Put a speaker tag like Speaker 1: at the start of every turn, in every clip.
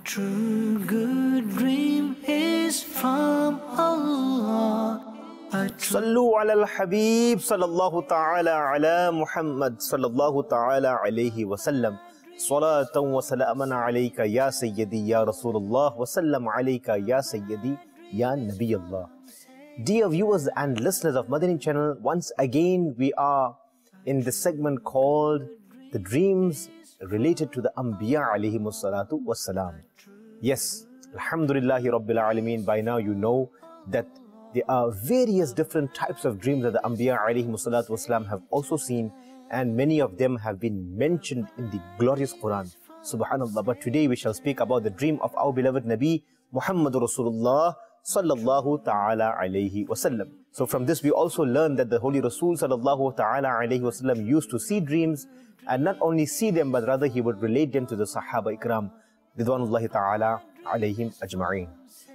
Speaker 1: true good dream is from Allah.
Speaker 2: Sallu ala al-Habib sallallahu ta'ala ala Muhammad sallallahu ta'ala alayhi wa sallam. Salatan wa salaman alayka ya Sayyidi ya Rasulullah wa sallam alayka ya Sayyidi ya Nabi Allah. Dear viewers and listeners of Madani Channel, once again we are in the segment called The Dreams Related to the Anbiya alayhi salatu wassalam. Yes, Alhamdulillahi Rabbil Alameen, by now you know that there are various different types of dreams that the Anbiya alayhi salatu wassalam have also seen, and many of them have been mentioned in the glorious Quran. Subhanallah. But today we shall speak about the dream of our beloved Nabi Muhammad Rasulullah sallallahu ta'ala alayhi wasallam. So from this we also learn that the Holy Rasul sallallahu ta'ala alayhi wasallam used to see dreams, and not only see them, but rather he would relate them to the Sahaba Ikram Ridwanullahi ta'ala alayhim ajma'een.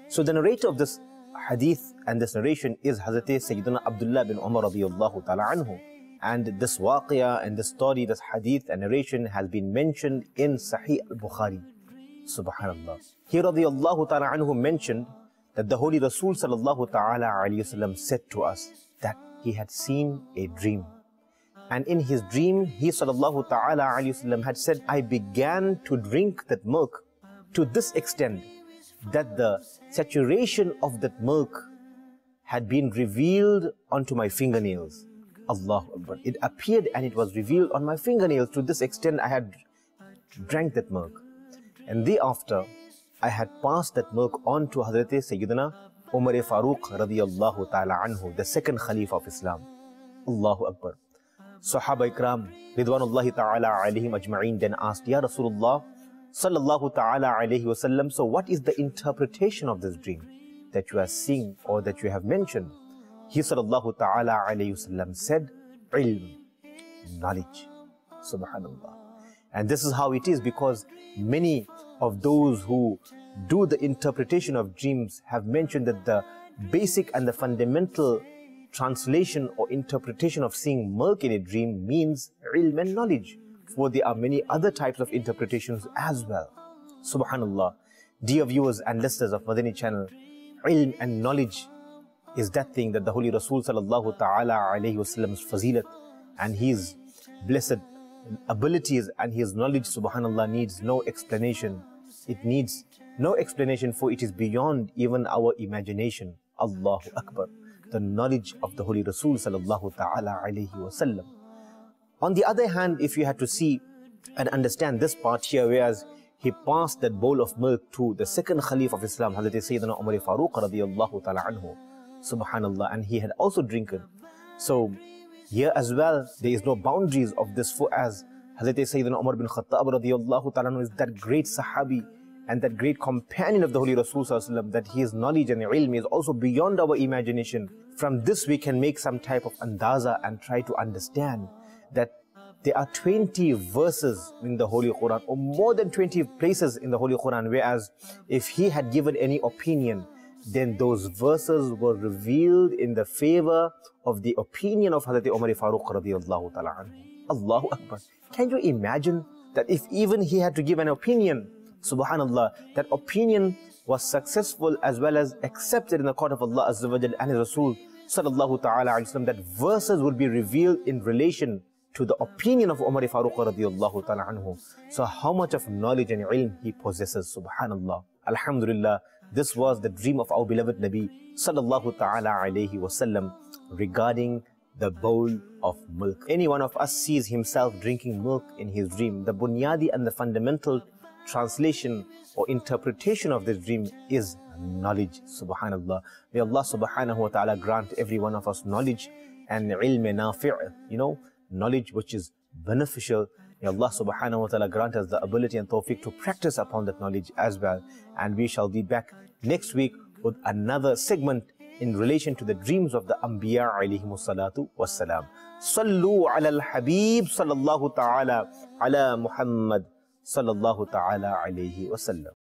Speaker 2: So the narrator of this hadith and this narration is Hazrat Sayyidina Abdullah bin Umar radiyallahu ta'ala anhu. And this waqiyah and this story, this hadith and narration has been mentioned in Sahih al-Bukhari. Subhanallah. Here radiyallahu ta'ala anhu mentioned that the Holy Rasul sallallahu ta'ala alayhi wasallam said to us that he had seen a dream. And in his dream, he sallallahu ta'ala alayhi wasallam had said, I began to drink that milk to this extent that the saturation of that milk had been revealed onto my fingernails. Allahu Akbar. It appeared and it was revealed on my fingernails. To this extent I had drank that milk. And thereafter, I had passed that milk on to Hazrat Sayyidina Umar Farooq radiyallahu ta'ala anhu, the second Khalif of Islam. Allahu Akbar. Sahaba Ikram Ridwanullahi ta'ala alayhim ajma'een then asked, Ya Rasulullah sallallahu ta'ala alayhi wasallam, so what is the interpretation of this dream that you are seeing or that you have mentioned? He sallallahu ta'ala alayhi wasallam said, ilm, knowledge. Subhanallah. And this is how it is, because many of those who do the interpretation of dreams have mentioned that the basic and the fundamental translation or interpretation of seeing milk in a dream means ilm and knowledge. For there are many other types of interpretations as well. Subhanallah. Dear viewers and listeners of Madani Channel, ilm and knowledge is that thing that the Holy Rasul sallallahu ta'ala alayhi wasallam's fazilat and his blessed abilities and his knowledge, subhanallah, needs no explanation. It needs no explanation, for it is beyond even our imagination. Allahu Akbar. The knowledge of the Holy Rasul sallallahu ta'ala alayhi wasallam. On the other hand, if you had to see and understand this part here, whereas he passed that bowl of milk to the second Khalif of Islam, Hazrat Sayyidina Umar Farooq radiyallahu ta'ala anhu, subhanallah, and he had also drinken. So here as well, there is no boundaries of this, for as Hazrat Sayyidina Umar bin Khattab radiyallahu ta'ala anhu is that great Sahabi and that great companion of the Holy Rasul sallallahu alaihi wasallam, that his knowledge and ilm is also beyond our imagination. From this we can make some type of andaza and try to understand that there are 20 verses in the Holy Quran, or more than 20 places in the Holy Quran, whereas if he had given any opinion, then those verses were revealed in the favor of the opinion of Hazrat Umar Farooq radiyallahu ta'ala anhu. Allahu Akbar. Can you imagine that if even he had to give an opinion, subhanallah, that opinion was successful as well as accepted in the court of Allah Azza wa Jal and His Rasul sallallahu ta'ala alayhi wa sallam, that verses would be revealed in relation to the opinion of Umar Farooq radiyallahu ta'ala anhu. So how much of knowledge and ilm he possesses, subhanallah. Alhamdulillah, this was the dream of our beloved Nabi sallallahu ta'ala alayhi wasallam regarding the bowl of milk. Any one of us sees himself drinking milk in his dream. The bunyadi and the fundamental translation or interpretation of this dream is knowledge, subhanallah. May Allah subhanahu wa ta'ala grant every one of us knowledge and ilm nafi', knowledge which is beneficial. May Allah subhanahu wa ta'ala grant us the ability and tawfiq to practice upon that knowledge as well. And we shall be back next week with another segment in relation to the dreams of the Anbiya alayhimu salatu wassalam. Sallu ala al-Habib sallallahu ta'ala ala Muhammad sallallahu ta'ala alayhi wasallam.